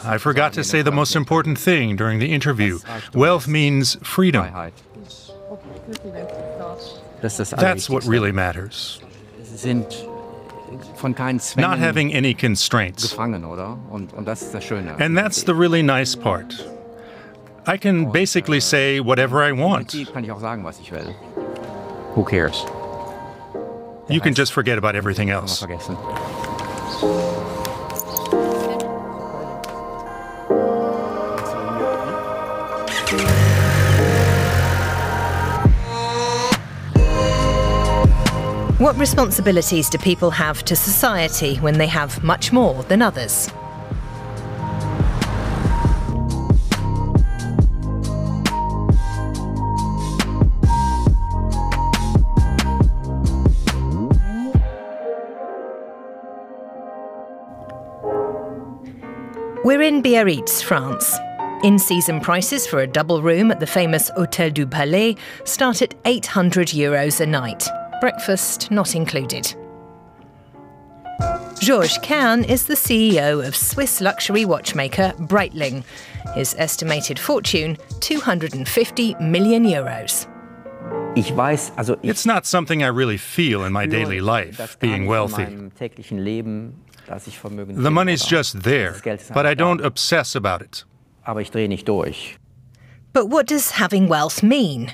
I forgot to say the most important thing during the interview. Wealth means freedom. That's what really matters. Not having any constraints. And that's the really nice part. I can basically say whatever I want. Who cares? You can just forget about everything else. What responsibilities do people have to society when they have much more than others? We're in Biarritz, France. In-season prices for a double room at the famous Hôtel du Palais start at €800 a night. Breakfast not included. Georges Kern is the CEO of Swiss luxury watchmaker Breitling. His estimated fortune, €250 million. It's not something I really feel in my daily life, being wealthy. The money's just there, but I don't obsess about it. But what does having wealth mean?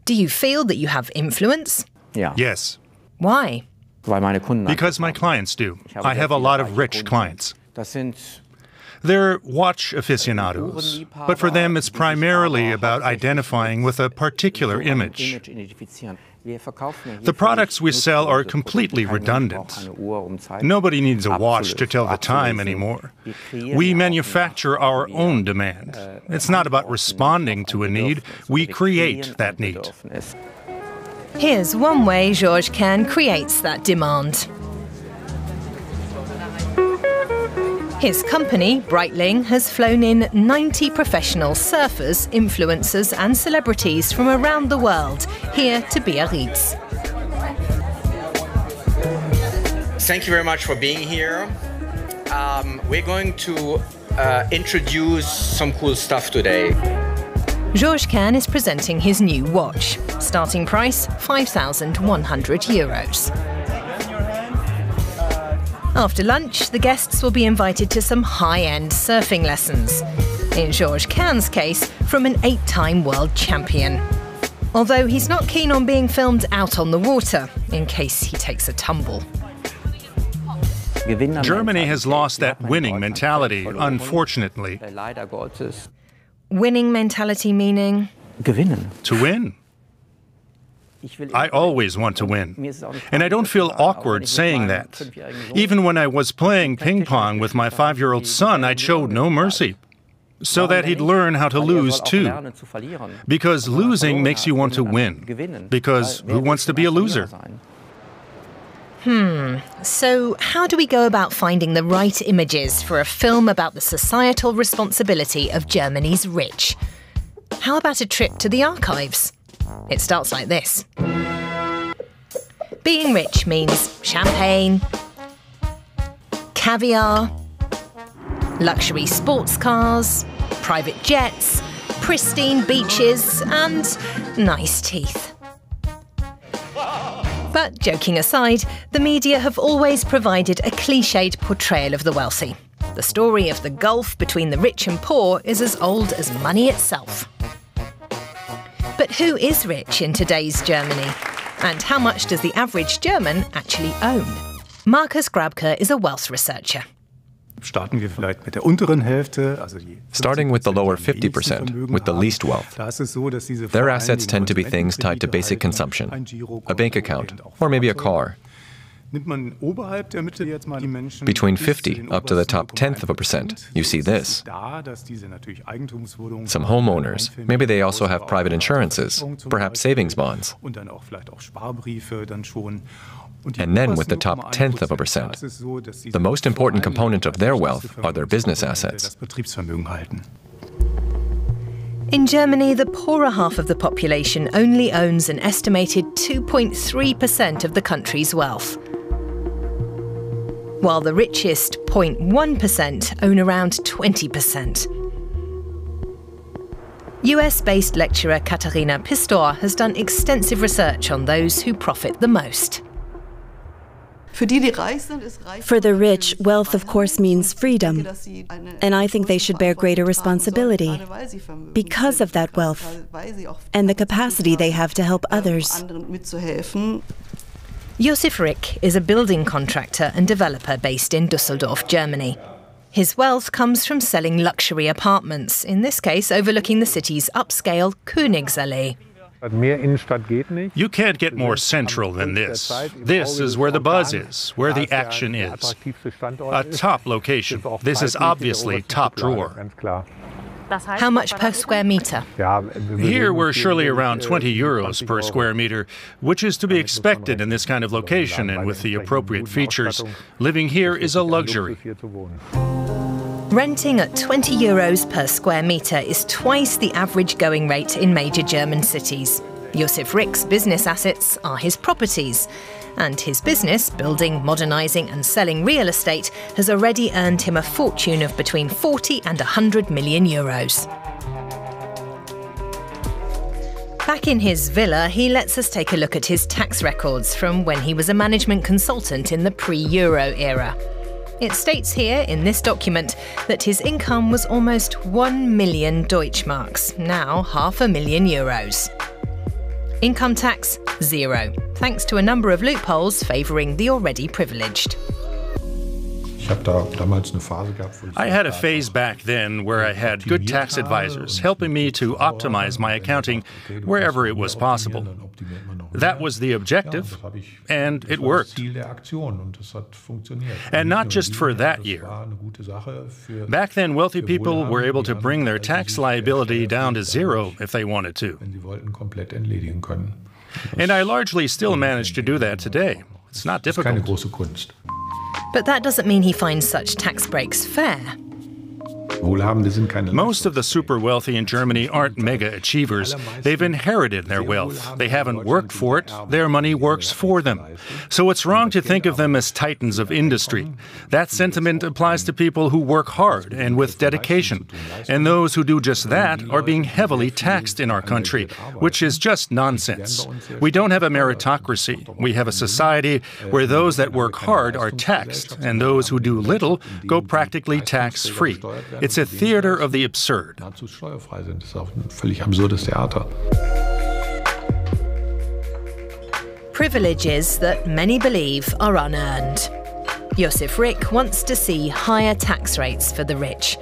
Do you feel that you have influence? Yes. Why? Because my clients do. I have a lot of rich clients. They're watch aficionados, but for them it's primarily about identifying with a particular image. The products we sell are completely redundant. Nobody needs a watch to tell the time anymore. We manufacture our own demand. It's not about responding to a need, we create that need. Here's one way Georges Kern creates that demand. His company, Breitling, has flown in 90 professional surfers, influencers and celebrities from around the world here to Biarritz. Thank you very much for being here. We're going to introduce some cool stuff today. Georges Kern is presenting his new watch. Starting price, €5,100. After lunch, the guests will be invited to some high-end surfing lessons. In Georges Kern's case, from an 8-time world champion. Although he's not keen on being filmed out on the water, in case he takes a tumble. Germany has lost that winning mentality, unfortunately. Winning mentality meaning? To win. I always want to win. And I don't feel awkward saying that. Even when I was playing ping pong with my 5-year-old son, I showed no mercy. So that he'd learn how to lose too. Because losing makes you want to win. Because who wants to be a loser? So how do we go about finding the right images for a film about the societal responsibility of Germany's rich? How about a trip to the archives? It starts like this. Being rich means champagne, caviar, luxury sports cars, private jets, pristine beaches, and nice teeth. But joking aside, the media have always provided a cliched portrayal of the wealthy. The story of the gulf between the rich and poor is as old as money itself. But who is rich in today's Germany? And how much does the average German actually own? Markus Grabke is a wealth researcher. Starting with the lower 50%, with the least wealth. Their assets tend to be things tied to basic consumption, a bank account, or maybe a car. Between 50 up to the top 10%, you see this. Some homeowners, maybe they also have private insurances, perhaps savings bonds. And then with the top 10%, the most important component of their wealth are their business assets. In Germany, the poorer half of the population only owns an estimated 2.3% of the country's wealth. while the richest 0.1% own around 20%. US-based lecturer Katharina Pistor has done extensive research on those who profit the most. For the rich, wealth of course means freedom, and I think they should bear greater responsibility because of that wealth and the capacity they have to help others. Josef Rick is a building contractor and developer based in Düsseldorf, Germany. His wealth comes from selling luxury apartments, in this case overlooking the city's upscale Königsallee. You can't get more central than this. This is where the buzz is, where the action is. A top location. This is obviously top drawer. How much per square meter? Here we're surely around 20 euros per square meter, which is to be expected in this kind of location and with the appropriate features. Living here is a luxury. Renting at 20 euros per square metre is twice the average going rate in major German cities. Josef Rick's business assets are his properties, and his business, building, modernising and selling real estate, has already earned him a fortune of between 40 and 100 million euros. Back in his villa, he lets us take a look at his tax records from when he was a management consultant in the pre-Euro era. It states here in this document that his income was almost 1 million Deutschmarks, now €500,000. Income tax, 0, thanks to a number of loopholes favouring the already privileged. I had a phase back then where I had good tax advisors helping me to optimize my accounting wherever it was possible. That was the objective, and it worked. And not just for that year. Back then, wealthy people were able to bring their tax liability down to 0 if they wanted to. And I largely still manage to do that today. It's not difficult. But that doesn't mean he finds such tax breaks fair. Most of the super wealthy in Germany aren't mega achievers. They've inherited their wealth. They haven't worked for it. Their money works for them. So it's wrong to think of them as titans of industry. That sentiment applies to people who work hard and with dedication. And those who do just that are being heavily taxed in our country, which is just nonsense. We don't have a meritocracy. We have a society where those that work hard are taxed, and those who do little go practically tax-free. It's a theater of the absurd. Privileges that many believe are unearned. Josef Rick wants to see higher tax rates for the rich,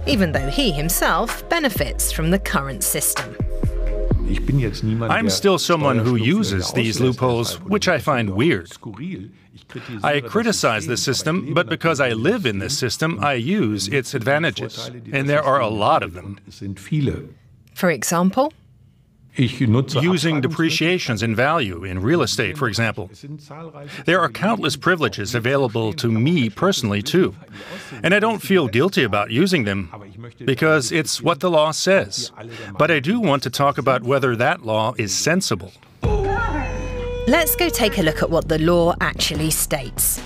even though he himself benefits from the current system. I'm still someone who uses these loopholes, which I find weird. I criticize the system, but because I live in this system, I use its advantages. And there are a lot of them. For example? Using depreciations in value in real estate, for example. There are countless privileges available to me personally, too. And I don't feel guilty about using them, because it's what the law says. But I do want to talk about whether that law is sensible. Let's go take a look at what the law actually states.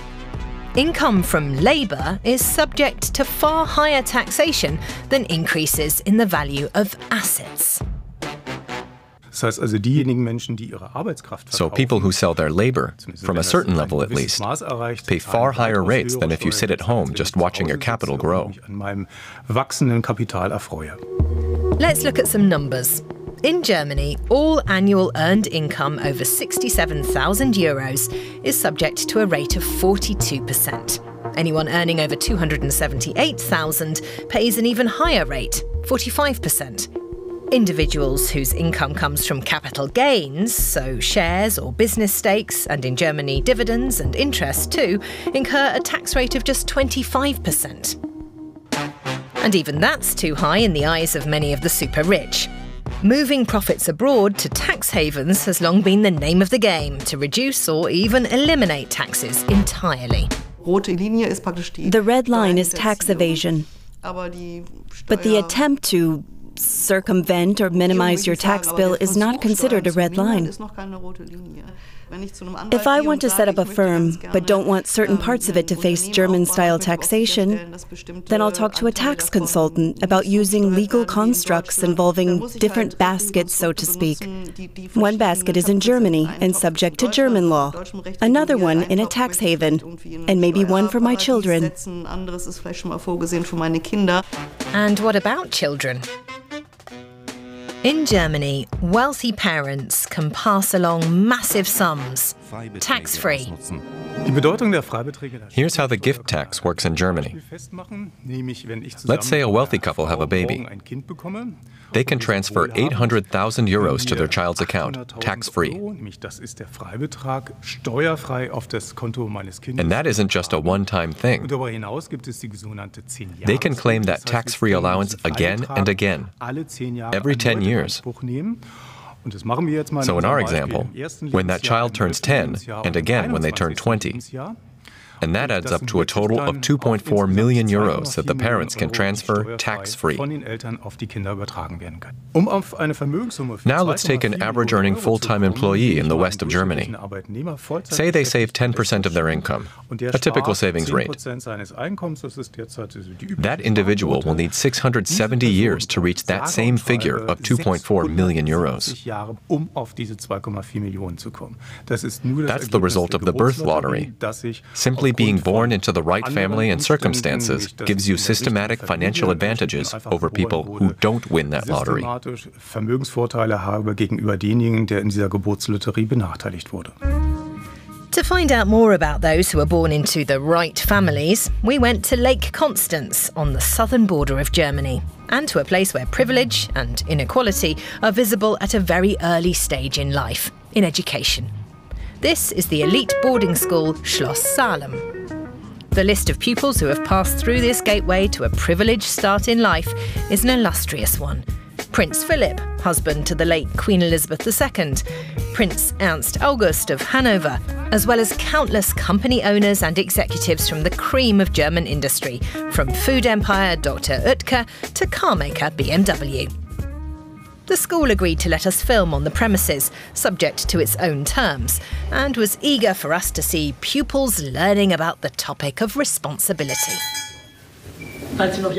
Income from labour is subject to far higher taxation than increases in the value of assets. So people who sell their labor, from a certain level at least, pay far higher rates than if you sit at home just watching your capital grow. Let's look at some numbers. In Germany, all annual earned income over 67,000 euros is subject to a rate of 42%. Anyone earning over 278,000 pays an even higher rate, 45%. Individuals whose income comes from capital gains, so shares or business stakes, and in Germany dividends and interest too, incur a tax rate of just 25%. And even that's too high in the eyes of many of the super rich. Moving profits abroad to tax havens has long been the name of the game to reduce or even eliminate taxes entirely. The red line is tax evasion, but the attempt to circumvent or minimize your tax bill is not considered a red line. If I want to set up a firm, but don't want certain parts of it to face German-style taxation, then I'll talk to a tax consultant about using legal constructs involving different baskets, so to speak. One basket is in Germany and subject to German law, another one in a tax haven, and maybe one for my children. And what about children? In Germany, wealthy parents can pass along massive sums, tax-free. Here's how the gift tax works in Germany. Let's say a wealthy couple have a baby. They can transfer 800,000 euros to their child's account, tax-free. And that isn't just a one-time thing. They can claim that tax-free allowance again and again, every 10 years. So in our example, when that child turns 10, and again when they turn 20, and that adds up to a total of 2.4 million euros that the parents can transfer tax-free. Now let's take an average earning full-time employee in the west of Germany. Say they save 10% of their income, a typical savings rate. That individual will need 670 years to reach that same figure of 2.4 million euros. That's the result of the birth lottery. Simply being born into the right family and circumstances gives you systematic financial advantages over people who don't win that lottery. To find out more about those who are born into the right families, we went to Lake Constance on the southern border of Germany, and to a place where privilege and inequality are visible at a very early stage in life, in education. This is the elite boarding school Schloss Salem. The list of pupils who have passed through this gateway to a privileged start in life is an illustrious one. Prince Philip, husband to the late Queen Elizabeth II, Prince Ernst August of Hanover, as well as countless company owners and executives from the cream of German industry, from food empire Dr. Oetker to carmaker BMW. The school agreed to let us film on the premises, subject to its own terms, and was eager for us to see pupils learning about the topic of responsibility.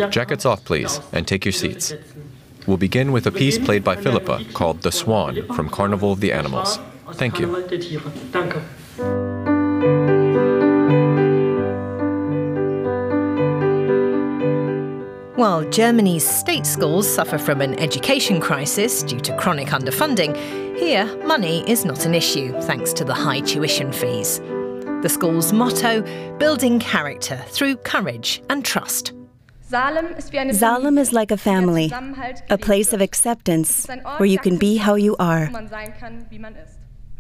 Jackets off, please, and take your seats. We'll begin with a piece played by Philippa called The Swan from Carnival of the Animals. Thank you. While Germany's state schools suffer from an education crisis due to chronic underfunding, here money is not an issue thanks to the high tuition fees. The school's motto, building character through courage and trust. Salem is like a family, a place of acceptance where you can be how you are.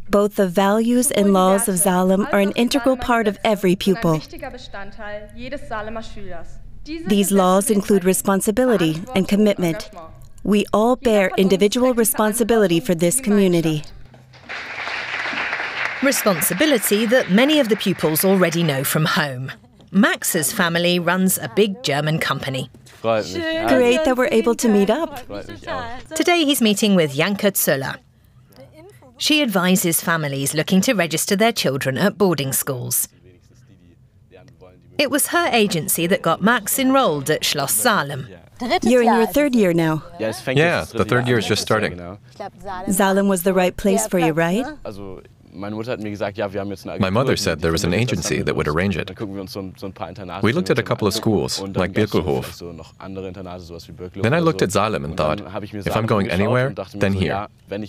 Both the values and laws of Salem are an integral part of every pupil. These laws include responsibility and commitment. We all bear individual responsibility for this community. Responsibility that many of the pupils already know from home. Max's family runs a big German company. Great that we're able to meet up. Today he's meeting with Janke Zöller. She advises families looking to register their children at boarding schools. It was her agency that got Max enrolled at Schloss Salem. You're in your third year now. Yeah, the third year is just starting. Salem was the right place for you, right? My mother said there was an agency that would arrange it. We looked at a couple of schools, like Birkelhof. Then I looked at Salem and thought, if I'm going anywhere, then here. And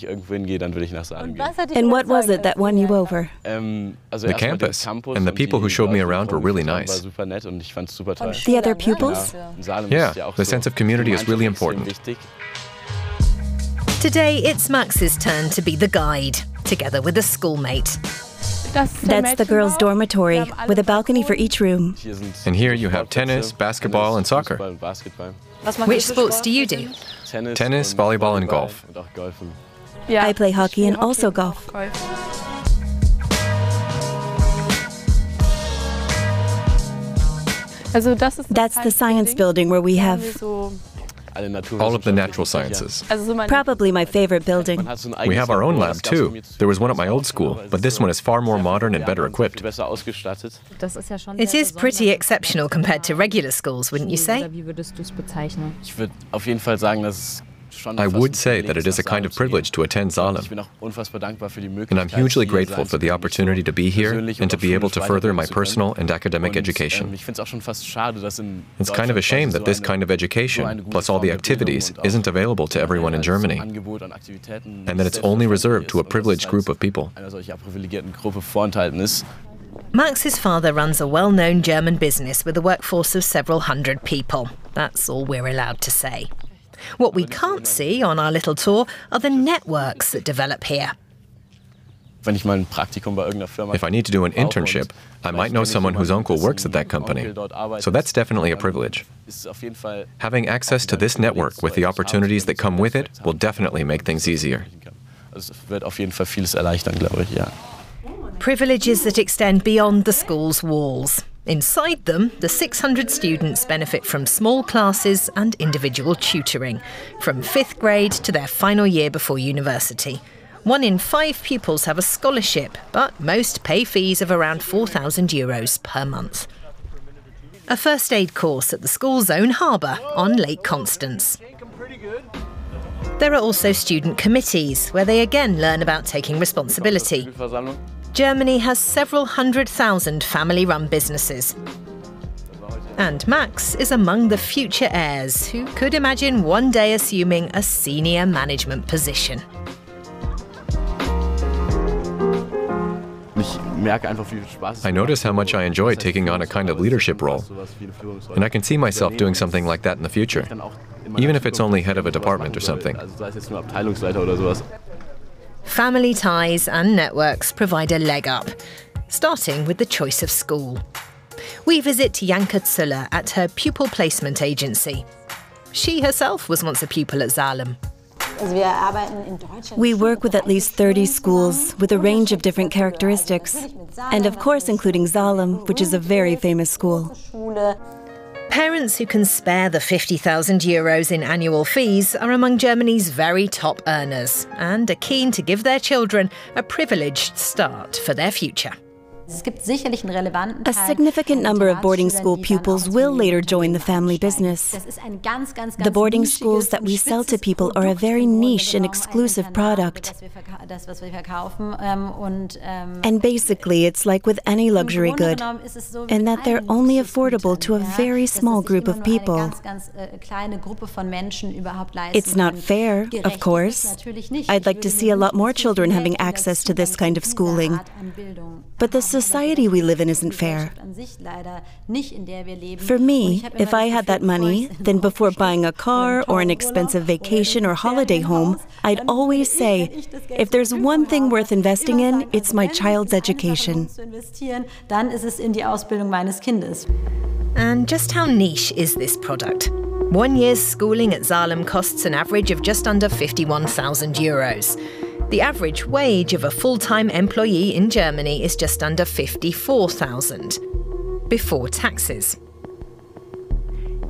what was it that won you over? The campus, and the people who showed me around were really nice. The other pupils? Yeah, the sense of community is really important. Today, it's Max's turn to be the guide, together with a schoolmate. That's the girls' dormitory, with a balcony for each room. And here you have tennis, basketball, and soccer. Which sports do you do? Tennis, volleyball, and golf. I play hockey and also golf. That's the science building where we have All of the natural sciences. Probably my favorite building. We have our own lab too. There was one at my old school, but this one is far more modern and better equipped. It is pretty exceptional compared to regular schools, wouldn't you say? I would say that it is a kind of privilege to attend Salem. And I'm hugely grateful for the opportunity to be here and to be able to further my personal and academic education. It's kind of a shame that this kind of education, plus all the activities, isn't available to everyone in Germany, and that it's only reserved to a privileged group of people. Max's father runs a well-known German business with a workforce of several hundred people. That's all we're allowed to say. What we can't see on our little tour are the networks that develop here. If I need to do an internship, I might know someone whose uncle works at that company. So that's definitely a privilege. Having access to this network with the opportunities that come with it will definitely make things easier. Privileges that extend beyond the school's walls. Inside them, the 600 students benefit from small classes and individual tutoring, from 5th grade to their final year before university. 1 in 5 pupils have a scholarship, but most pay fees of around €4,000 per month. A first aid course at the school's own harbour on Lake Constance. There are also student committees, where they again learn about taking responsibility. Germany has several 100,000 family-run businesses. And Max is among the future heirs who could imagine one day assuming a senior management position. I notice how much I enjoy taking on a kind of leadership role, and I can see myself doing something like that in the future, even if it's only head of a department or something. Family ties and networks provide a leg up, starting with the choice of school. We visit Janke Züller at her pupil placement agency. She herself was once a pupil at Salem. We work with at least 30 schools with a range of different characteristics, and of course including Salem, which is a very famous school. Parents who can spare the €50,000 in annual fees are among Germany's very top earners and are keen to give their children a privileged start for their future. A significant number of boarding school pupils will later join the family business. The boarding schools that we sell to people are a very niche and exclusive product. And basically, it's like with any luxury good, in that they're only affordable to a very small group of people. It's not fair, of course. I'd like to see a lot more children having access to this kind of schooling. But the society we live in isn't fair. For me, if I had that money, then before buying a car or an expensive vacation or holiday home, I'd always say, if there's one thing worth investing in, it's my child's education. And just how niche is this product? 1 year's schooling at Salem costs an average of just under €51,000. The average wage of a full-time employee in Germany is just under $54,000, before taxes.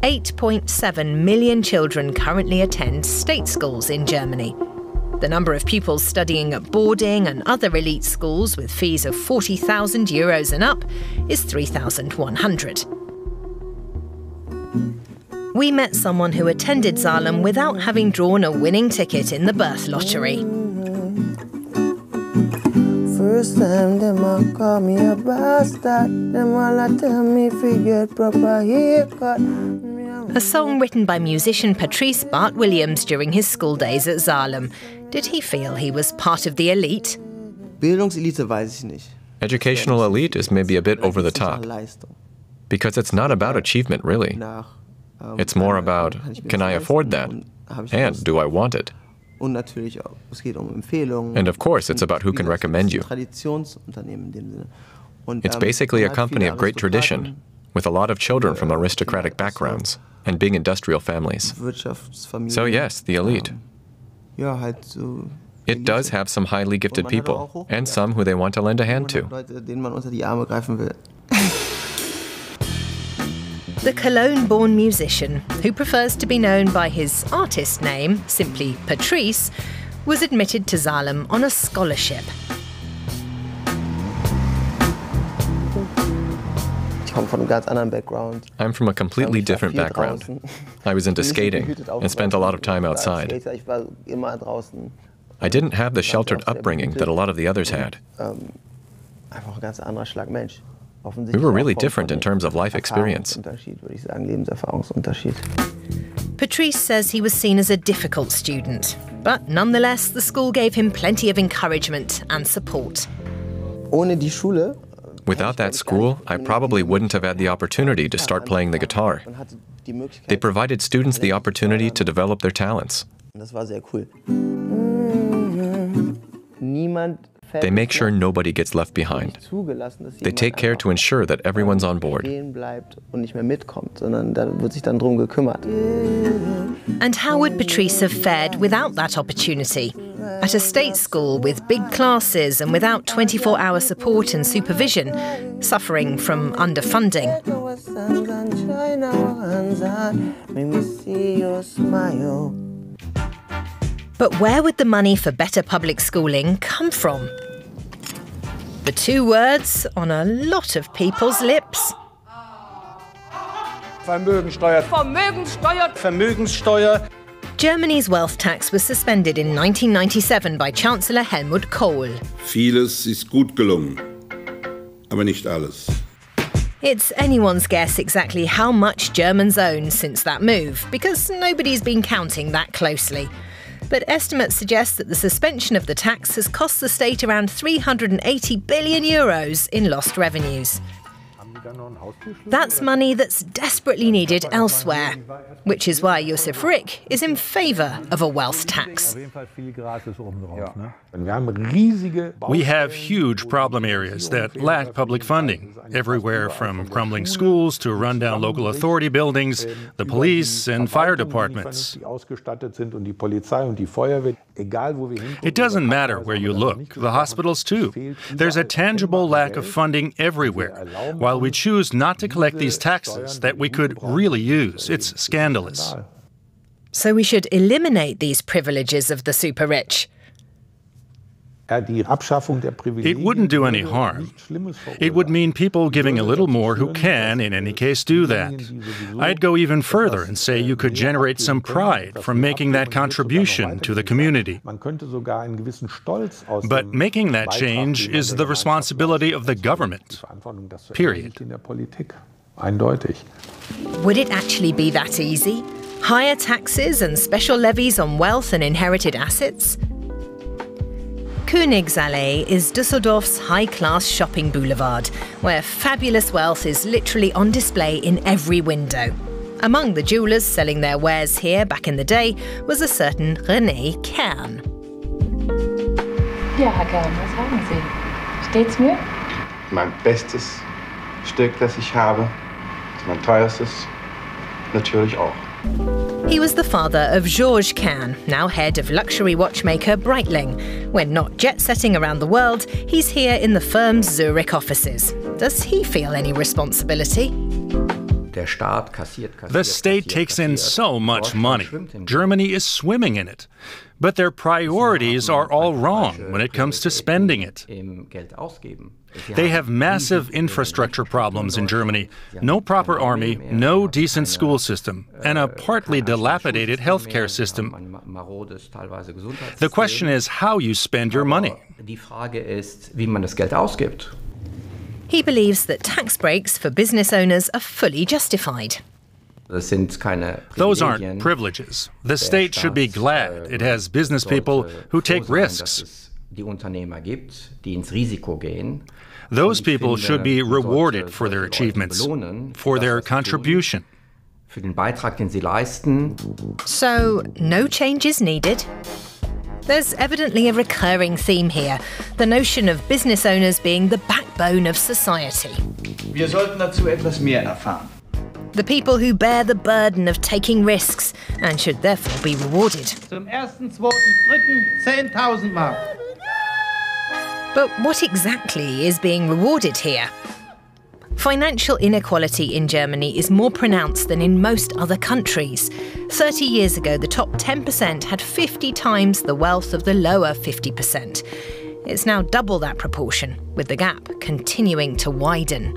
8.7 million children currently attend state schools in Germany. The number of pupils studying at boarding and other elite schools with fees of €40,000 and up is 3,100. We met someone who attended Salem without having drawn a winning ticket in the birth lottery. First time them a call me a bastard, them all a tell me fi get proper haircut. A song written by musician Patrice Bart Williams during his school days at Salem. Did he feel he was part of the elite? Bildungselite weiß ich nicht. Educational elite is maybe a bit over the top, because it's not about achievement really. It's more about, can I afford that? And do I want it? And of course, it's about who can recommend you. It's basically a company of great tradition, with a lot of children from aristocratic backgrounds and big industrial families. So yes, the elite. It does have some highly gifted people, and some who they want to lend a hand to. The Cologne-born musician, who prefers to be known by his artist name, simply Patrice, was admitted to Salem on a scholarship. I'm from a completely different background. I was into skating and spent a lot of time outside. I didn't have the sheltered upbringing that a lot of the others had. We were really different in terms of life experience. Patrice says he was seen as a difficult student, but nonetheless, the school gave him plenty of encouragement and support. Without that school, I probably wouldn't have had the opportunity to start playing the guitar. They provided students the opportunity to develop their talents. They make sure nobody gets left behind. They take care to ensure that everyone's on board. And how would Patrice have fared without that opportunity? At a state school with big classes and without 24-hour support and supervision, suffering from underfunding. But where would the money for better public schooling come from? The two words on a lot of people's lips. Vermögensteuer. Vermögenssteuer. Vermögenssteuer. Germany's wealth tax was suspended in 1997 by Chancellor Helmut Kohl. Vieles ist gut gelungen, aber nicht alles. It's anyone's guess exactly how much Germans own since that move, because nobody's been counting that closely. But estimates suggest that the suspension of the tax has cost the state around 380 billion euros in lost revenues. That's money that's desperately needed elsewhere, which is why Josef Rick is in favour of a wealth tax. We have huge problem areas that lack public funding, everywhere from crumbling schools to rundown local authority buildings, the police and fire departments. It doesn't matter where you look, the hospitals too. There's a tangible lack of funding everywhere, while we choose not to collect these taxes that we could really use. It's scandalous. So we should eliminate these privileges of the super-rich. It wouldn't do any harm. It would mean people giving a little more who can, in any case, do that. I'd go even further and say you could generate some pride from making that contribution to the community. But making that change is the responsibility of the government. Period. Would it actually be that easy? Higher taxes and special levies on wealth and inherited assets? Königsallee is Düsseldorf's high-class shopping boulevard, where fabulous wealth is literally on display in every window. Among the jewellers selling their wares here back in the day was a certain René Kern. Ja, Herr Kern, was sagen Sie? Steht's mir? Mein bestes Stück, das ich habe, ist mein teuerstes, natürlich auch. He was the father of Georges Kern, now head of luxury watchmaker Breitling. When not jet-setting around the world, he's here in the firm's Zurich offices. Does he feel any responsibility? The state takes in so much money. Germany is swimming in it. But their priorities are all wrong when it comes to spending it. They have massive infrastructure problems in Germany. No proper army, no decent school system, and a partly dilapidated healthcare system. The question is how you spend your money. He believes that tax breaks for business owners are fully justified. Those aren't privileges. The state should be glad it has business people who take risks. Those people should be rewarded for their achievements, for their contribution. So, no changes needed? There's evidently a recurring theme here, the notion of business owners being the backbone of society. Wir sollten dazu etwas mehr erfahren. The people who bear the burden of taking risks and should therefore be rewarded. Zum 1., 2., 3. 10.000 Mark. But what exactly is being rewarded here? Financial inequality in Germany is more pronounced than in most other countries. 30 years ago, the top 10% had 50 times the wealth of the lower 50%. It's now double that proportion, with the gap continuing to widen.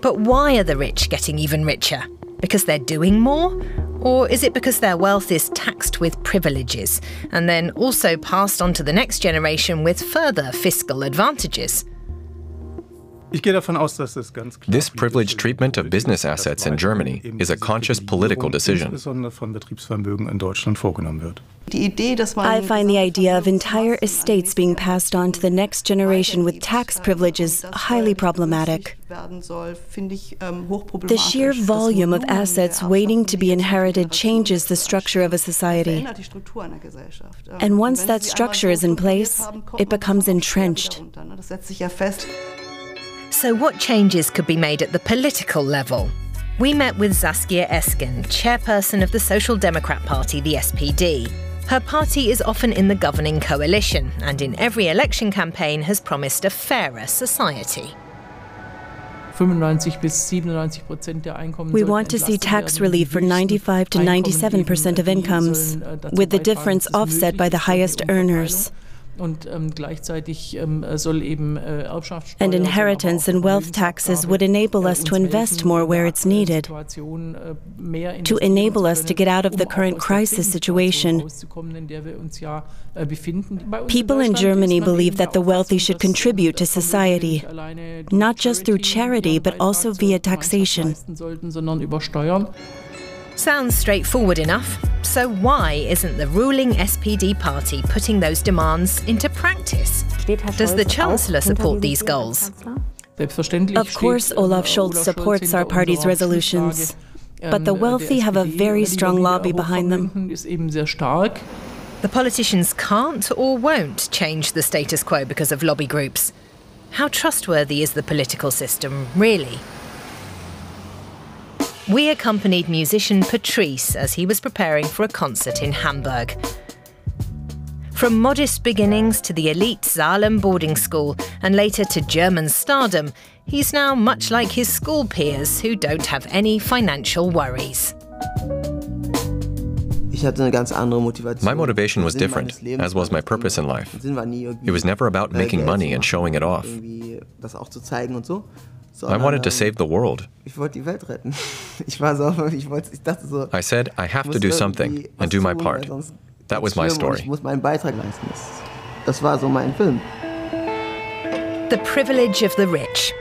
But why are the rich getting even richer? Because they're doing more? Or is it because their wealth is taxed with privileges and then also passed on to the next generation with further fiscal advantages? This privileged treatment of business assets in Germany is a conscious political decision. I find the idea of entire estates being passed on to the next generation with tax privileges highly problematic. The sheer volume of assets waiting to be inherited changes the structure of a society. And once that structure is in place, it becomes entrenched. So what changes could be made at the political level? We met with Saskia Esken, chairperson of the Social Democrat Party, the SPD. Her party is often in the governing coalition and in every election campaign has promised a fairer society. We want to see tax relief for 95 to 97% of incomes, with the difference offset by the highest earners. And inheritance and wealth taxes would enable us to invest more where it's needed, to enable us to get out of the current crisis situation. People in Germany believe that the wealthy should contribute to society, not just through charity, but also via taxation. Sounds straightforward enough. So why isn't the ruling SPD party putting those demands into practice? Does the Chancellor support these goals? Of course, Olaf Scholz supports our party's resolutions, but the wealthy have a very strong lobby behind them. The politicians can't or won't change the status quo because of lobby groups. How trustworthy is the political system, really? We accompanied musician Patrice as he was preparing for a concert in Hamburg. From modest beginnings to the elite Salem boarding school and later to German stardom, he's now much like his school peers who don't have any financial worries. My motivation was different, as was my purpose in life. It was never about making money and showing it off. I wanted to save the world. I said, I have to do something and do my part. That was my story. The privilege of the rich.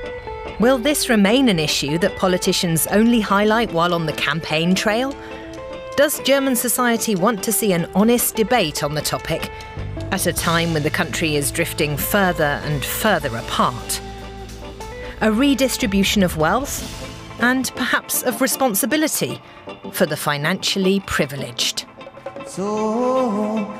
Will this remain an issue that politicians only highlight while on the campaign trail? Does German society want to see an honest debate on the topic at a time when the country is drifting further and further apart? A redistribution of wealth and perhaps of responsibility for the financially privileged. So